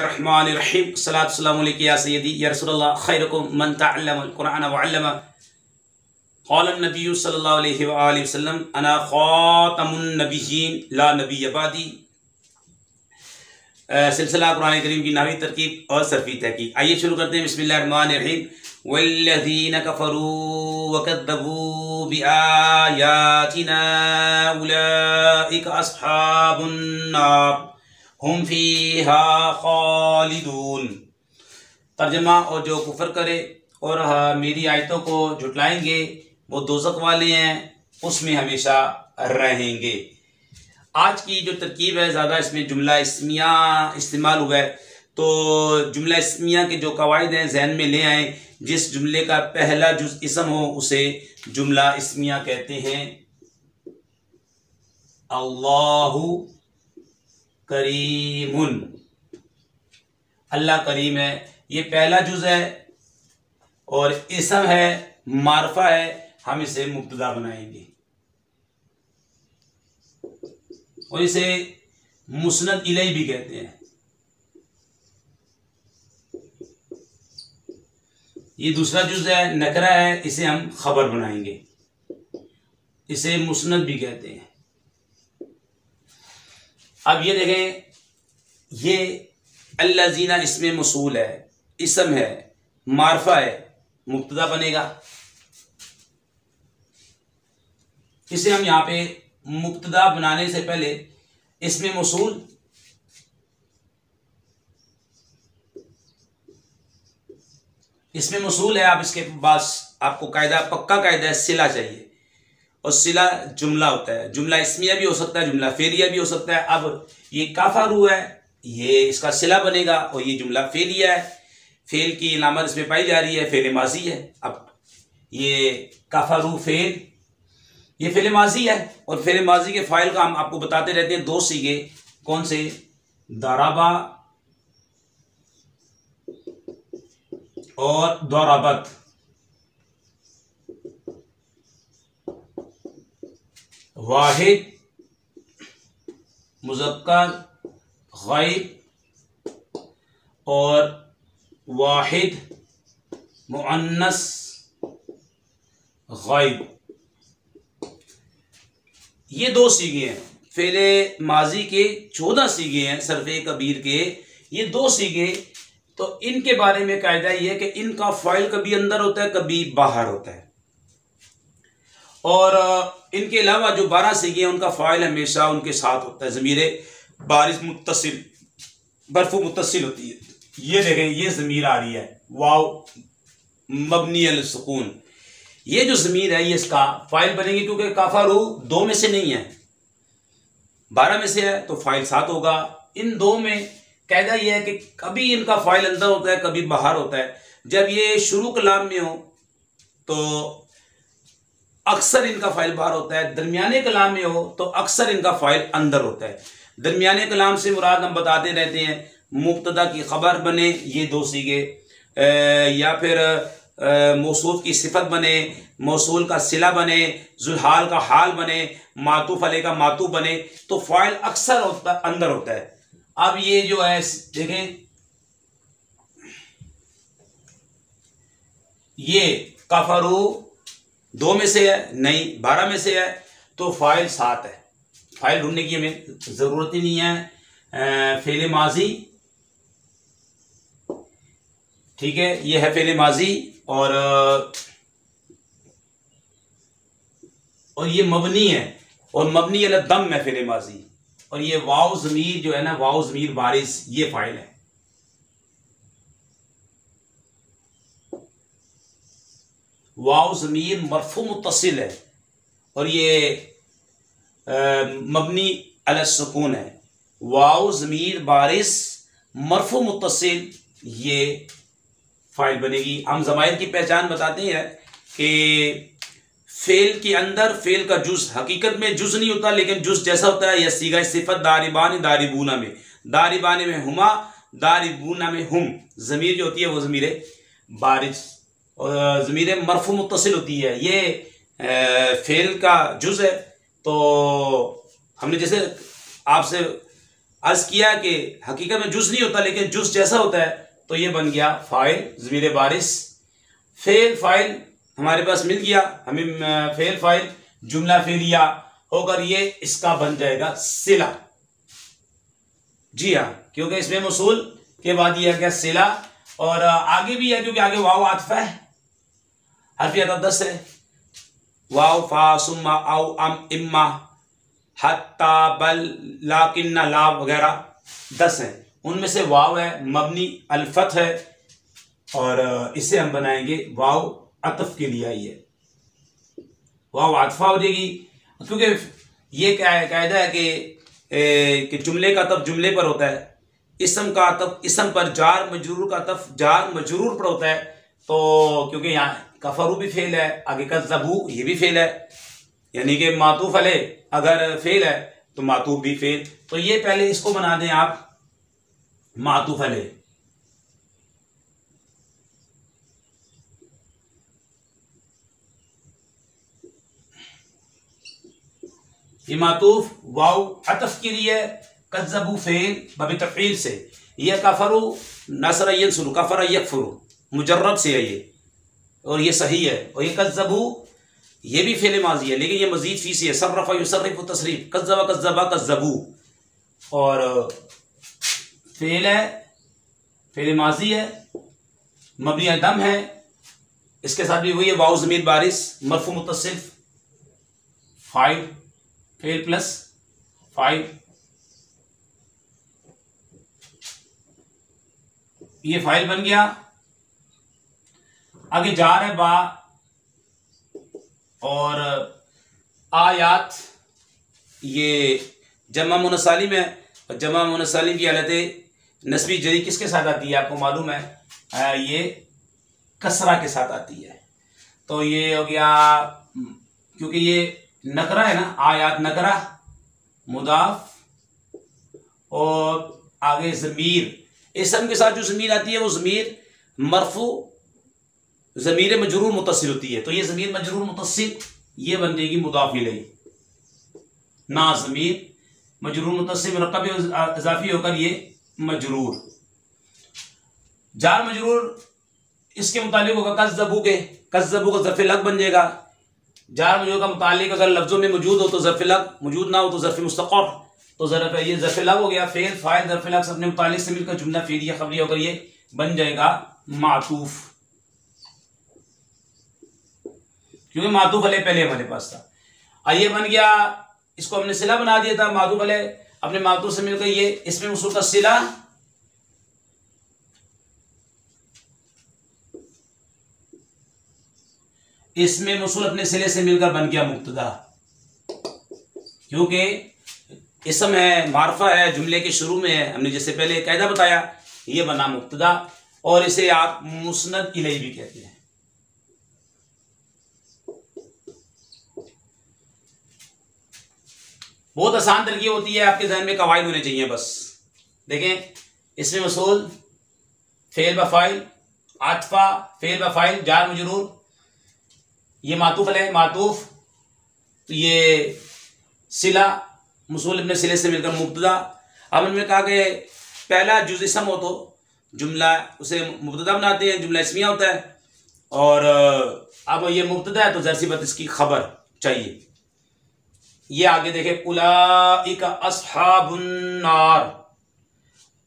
रहमानिर्रहीम सलात सलाम अलैका या सय्यदी या रसूलल्लाह खैरुकुम मन तअल्लमल कुरान व अल्लमा क़ाल नबी सल्लल्लाहु अलैहि व आलिहि वसल्लम अना ख़ातमुन नबिय्यीन ला नबिय्य बादी। सिलसिला कुरान करीम की नावी तरकीब और सरफी तहकीक। आइए शुरू करते हैं। बिस्मिल्लाहिर्रहमानिर्रहीम। वल्लज़ीना कफ़रू व कज़्ज़बू बिआयातिना उलाइका अस्हाबुन नार हुम फीहा खालिदून। तर्जमा, और जो कुफर करे और मेरी आयतों को झुटलाएंगे वो दोज़ख वाले हैं, उसमें हमेशा रहेंगे। आज की जो तरकीब है ज़्यादा इसमें जुमला इस्मिया इस्तेमाल हुआ है, तो जुमला इस्मिया के जो कवायद हैं जहन में ले आए। जिस जुमले का पहला जुज़ इसम हो उसे जुमला इस्मिया कहते हैं। अल्लाहु करीमुन, अल्लाह करीम है, ये पहला जुज़ है और इसम है, मारफा है, हम इसे मुब्तदा बनाएंगे और इसे मुस्नद इलैह भी कहते हैं। ये दूसरा जुज़ है, नकरा है, इसे हम खबर बनाएंगे, इसे मुस्नद भी कहते हैं। अब ये देखें, ये अल्लज़ीना इसमें मौसूल है, इसम है, मारफा है, मुब्तदा बनेगा। इसे हम यहाँ पे मुब्तदा बनाने से पहले इसमें मौसूल है। आप इसके पास आपको कायदा, पक्का कायदा है, सिला चाहिए और सिला जुमला होता है। जुमला इस्मिया भी हो सकता है, जुमला फेलिया भी हो सकता है। अब ये काफारू है, ये इसका सिला बनेगा और ये जुमला फेलिया है, फेल की अलामत इसमें पाई जा रही है, फेल माजी है। अब ये काफारू फेल, ये फेल माजी है और फेल माजी के फाइल का हम आपको बताते रहते हैं दो सीगे। कौन से? दराबा और दौराबत। वाहिद मुज़क्कर ग़ाइब और वाहिद मुअन्नस ग़ाइब, ये दो सीगे हैं। फेले माजी के 14 सीगे हैं, सरफ़े कबीर के ये दो सीगे। तो इनके बारे में कायदा ये है कि इनका फ़ाइल कभी अंदर होता है, कभी बाहर होता है। और इनके अलावा जो 12 सीगे हैं उनका फ़ाइल हमेशा उनके साथ होता है। ज़मीर बारिज़ मुत्तसिल, बर्फ़ु मुत्तसिल होती है। ये देखें, ये ज़मीर आ रही है वाव मबनी अल सुकून। ये जो ज़मीर है ये इसका फ़ाइल बनेगी, क्योंकि काफ़ारू 2 में से नहीं है, 12 में से है, तो फ़ाइल 7 होगा। इन 2 में कायदा यह है कि कभी इनका फ़ाइल अंदर होता है, कभी बाहर होता है। जब ये शुरू कलाम में हो तो अक्सर इनका फ़ाइल बाहर होता है, दरमियाने कलाम में हो तो अक्सर इनका फ़ाइल अंदर होता है। दरमियाने कलाम से मुराद हम बताते रहते हैं मुब्तदा की खबर बने, ये 2 सीगे, या फिर मौसूफ की सिफत बने, मौसूल का सिला बने, जुलहाल का हाल बने, मातूफ अलैह का मातूफ बने, तो फ़ाइल अक्सर अंदर होता है। अब ये जो है देखें, ये काफरू 2 में से है, नहीं 12 में से है, तो फ़ाइल 7 है। फ़ाइल ढूंढने की हमें ज़रूरत ही नहीं है। फेल माजी, ठीक है, ये है फेल माजी और ये मबनी है और मबनी अल दम है फेल माजी। और ये वाव ज़मीर जो है ना, वाव ज़मीर बारिश, ये फ़ाइल है। वाव ज़मीर मरफू मुत्तसिल है और ये मबनी अल सुकून है। वाव ज़मीर बारिश मरफू मुत्तसिल, ये फ़ाइल बनेगी। हम ज़माइर की पहचान बताते हैं कि फेल के अंदर फेल का जुज़ हकीकत में जुज़ नहीं होता, लेकिन जुज़ जैसा होता है। यह सीगा सिफत दारिबान दारिबूना में, दारिबान में हुमा, दारिबूना में हुम। ज़मीर जो होती है वो ज़मीर बारिश और ज़मीर मरफू मुत्तसिल होती है। ये फेल का जुज़ है। तो हमने जैसे आपसे अर्ज किया कि हकीकत में जुज नहीं होता लेकिन जुज जैसा होता है, तो ये बन गया फाइल ज़मीर बारिस। फेल फाइल हमारे पास मिल गया हमें, फेल फाइल जुमला फेलिया होकर ये इसका बन जाएगा सिला। जी हाँ, क्योंकि इसमें मौसूल के बाद ये आ गया सिला। और आगे भी है क्योंकि आगे वाव आतफ है, हरफी अतफ 10 है, वाव फा सुम्मा औ अम इम्मा हत्ता बल लाकिन्ना ला वगैरह 10 हैं। उनमें से वाव है मबनी अल्फत है और इसे हम बनाएंगे वाव अतफ के लिए आई है, वाव आतफा हो जाएगी। क्योंकि ये क्या है, कायदा है कि जुमले का अतफ जुमले पर होता है, इसम का अतफ इसम पर, जार मजरूर का अतफ जार मजरूर पर होता है। तो क्योंकि यहाँ कफरू भी फेल है, आगे का ज़बू ये भी फेल है, यानी कि मातूफ अलैह अगर फेल है तो मातूफ भी फेल। तो ये पहले इसको बना दें आप मातूफ अलैह। ये मातूफ वाव अतफ के लिए, कज़्ज़बू फेल बब तफ़ईल से, ये कफरू नसर यंसुरु कफर यकफुरु मुजर्रद से है ये, और ये सही है। और ये कज़्ज़बू ये भी फेल माजी है लेकिन ये मजीद फी से है, सर्रफ़ युसर्रिफ़ु तसरीफ़, कज़्ज़बा कज़्ज़बा कज़्ज़बू। और फेल है, फेल माजी है, मबनी अदम है, इसके साथ भी हुई है वाव ज़मीर बारिस मरफू मुत्तसिल फाइल, फेल प्लस फाइल, ये फाइल बन गया। आगे जा रहे बा और आयात, ये जमा मुनसालिम है और जमा मुनसालिम की हालत नस्बी जरी किसके साथ आती है आपको मालूम है, ये कसरा के साथ आती है। तो ये हो गया, क्योंकि ये नकरा है ना, आयात नकरा मुदाफ और आगे ज़मीर, इसम के साथ जो ज़मीर आती है वो ज़मीर मरफू ज़मीर मजरूर मुत्तसिल होती है। तो ये ज़मीर मजरूर मुत्तसिल ये बन जाएगी मुदाफ इलैह, ना ज़मीर मजरूर मुत्तसिल मुरक्कब इज़ाफ़ी होकर ये मजरूर। जार मजरूर इसके मुतालिक होगा कज़्ज़बू के, कज़्ज़बू का ज़र्फ़ लग बन जाएगा। जार मजरूर का मुतालिक अगर लफ्ज़ों में मौजूद हो तो ज़र्फ़ लग, मौजूद ना हो तो ज़र्फ़ मुस्तक़र, तो ये ज़र्फ़ लग हो गया। फेल फाइल ज़र्फ़ लग अपने मुतालिक से मिलकर जुमला फ़ेलिया ख़बरिया होकर ये बन जाएगा मातूफ, क्योंकि मातूफ अलैह पहले हमारे पास था। ये बन गया, इसको हमने सिला बना दिया था, मातूफ अलैह अपने मातूफ से मिलकर ये इसमें मौसूल का सिला, इसमें मौसूल अपने सिले से मिलकर बन गया मुब्तदा, क्योंकि इसम है मारफा है जुमले के शुरू में है, हमने जैसे पहले कायदा बताया, ये बना मुब्तदा और इसे आप मुस्नद इलैह भी कहते हैं। बहुत आसान तरकीब होती है, आपके ज़हन में कवायद होने चाहिए बस। देखें इसमें मौसूल फेल ब फाइल, आतफा फेल ब फाइल जार मजरूर, ये मातूफ अलैह मातूफ, तो ये सिला मौसूल अपने सिले से मिलकर मुब्तदा। अब हमने कहा कि पहला जुज़ इसम हो तो जुमला उसे मुब्तदा बनाते हैं, जुमला इसमिया होता है। और अब ये मुब्तदा है तो ज़ाहिर सी बात इसकी खबर चाहिए। ये आगे देखें, उलाइका अस्हाबुन नार,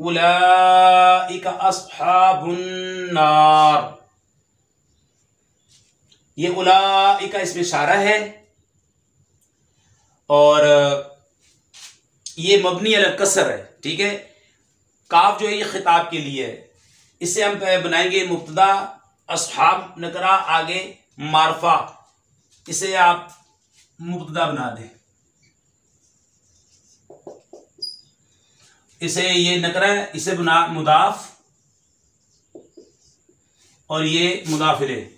उलाइका अस्हाबुन नार, ये उलाइका इसमें इशारा है और ये मबनी अलल कसर है, ठीक है। काफ जो है ये खिताब के लिए है, इसे हम बनाएंगे मुब्तदा, अस्हाब नकरा आगे मारफा, इसे आप मुब्तदा बना दें, इसे ये नकरा है, इसे बना मुदाफ और ये मुदाफ इलैह,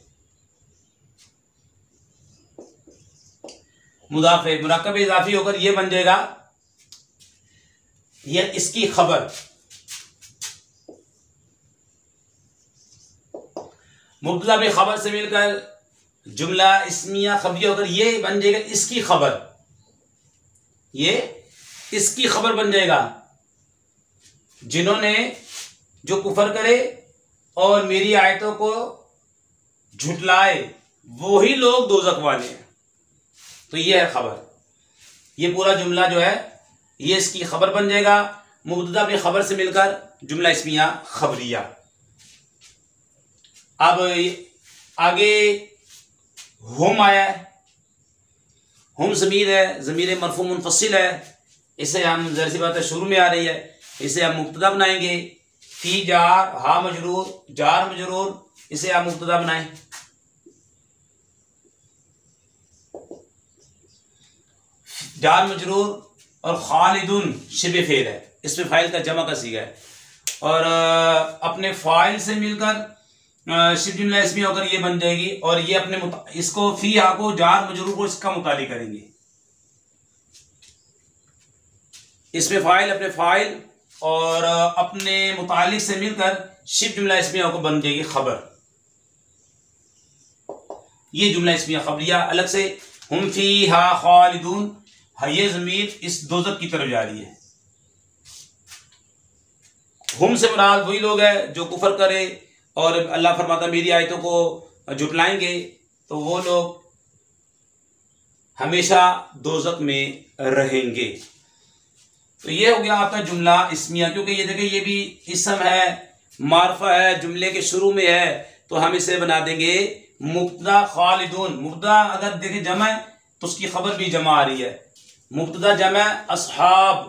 मुदाफ मुरक्कब इज़ाफ़ी होकर ये बन जाएगा ये इसकी खबर। मुब्तदा में खबर से मिलकर जुमला इस्मिया खबरिया होकर ये बन जाएगा इसकी खबर, ये इसकी खबर बन जाएगा। जिन्होंने जो कुफर करे और मेरी आयतों को झुटलाए वही लोग दोजख वाले हैं। तो ये है खबर। ये पूरा जुमला जो है ये इसकी खबर बन जाएगा। मुब्तदा अपनी खबर से मिलकर जुमला इस्मिया खबरिया। अब आगे हम आया है। हम ज़मीर है, ज़मीर मरफू मुनफसिल है। इसे हम ज़ाहिर सी बात है शुरू में आ रही है, इसे हम मुब्तदा बनाएंगे। फी जार हा मजरूर, जार मजरूर, इसे आप मुब्तदा बनाएं। जार मजरूर और खालिदुन शिबे फेल है, इसमें फाइल का जमा का सीगा है। और अपने फाइल से मिलकर शिब जुमला इस्मी होकर ये बन जाएगी। और ये अपने इसको फी हा को जार मजरूर को इसका मुतालिक करेंगे। इसमें फाइल अपने फाइल और अपने मुतालिक से मिलकर शिब जुमला इस्मिया को बन जाएगी खबर। ये जुमला इस्मिया खबरिया अलग से। हम फी हा खालिदून, ये ज़मीर इस दोज़ख की तरफ जा रही है। हम से मुराद वही लोग हैं जो कुफर करे और अल्लाह फरमाता मेरी आयतों को झुटलाएंगे तो वो लोग हमेशा दोज़ख में रहेंगे। तो ये हो गया आपका जुमला इस्मिया। क्योंकि ये देखिए ये भी इसम है, मारफा है, जुमले के शुरू में है, तो हम इसे बना देंगे मुब्तदा खालिदून। मुब्तदा अगर देखे जमा है तो उसकी खबर भी जमा आ रही है। मुब्तदा जमा अस्हाब,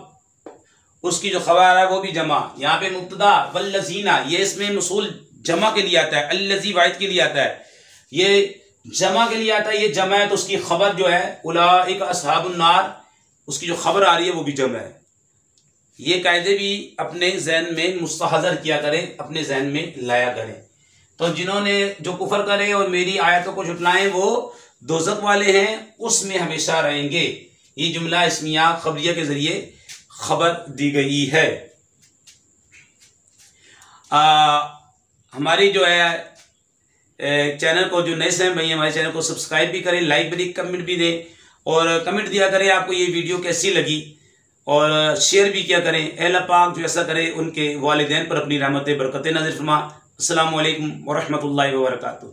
उसकी जो खबर है वो भी जमा। यहाँ पे मुब्तदा वल्लज़ीना, ये इसमें मसूल जमा के लिए आता है, अल्लज़ी वाहिद के लिए आता है, ये जमा के लिए आता है, ये जमा है तो उसकी खबर जो है उलाइक अस्हाबुन नार, उसकी जो खबर आ रही है वो भी जमा है। ये कायदे भी अपने जहन में मुस्तहज़र किया करें, अपने जहन में लाया करें। तो जिन्होंने जो कुफर करे और मेरी आयतों को झुटलाएं वो दोज़ख वाले हैं, उसमें हमेशा रहेंगे। ये जुमला इस्मिया खबरिया के जरिए खबर दी गई है। हमारी जो है चैनल को जो नए से भाई हमारे चैनल को सब्सक्राइब भी करें, लाइक भी, कमेंट भी दें और कमेंट दिया करें आपको ये वीडियो कैसी लगी और शेयर भी किया करें। अल्लाह पाक जो ऐसा करे उनके वालिदैन पर अपनी रहमत बरकत नाज़िल फरमा। अस्सलामु अलैकुम व रहमतुल्लाहि व बरकातुहू।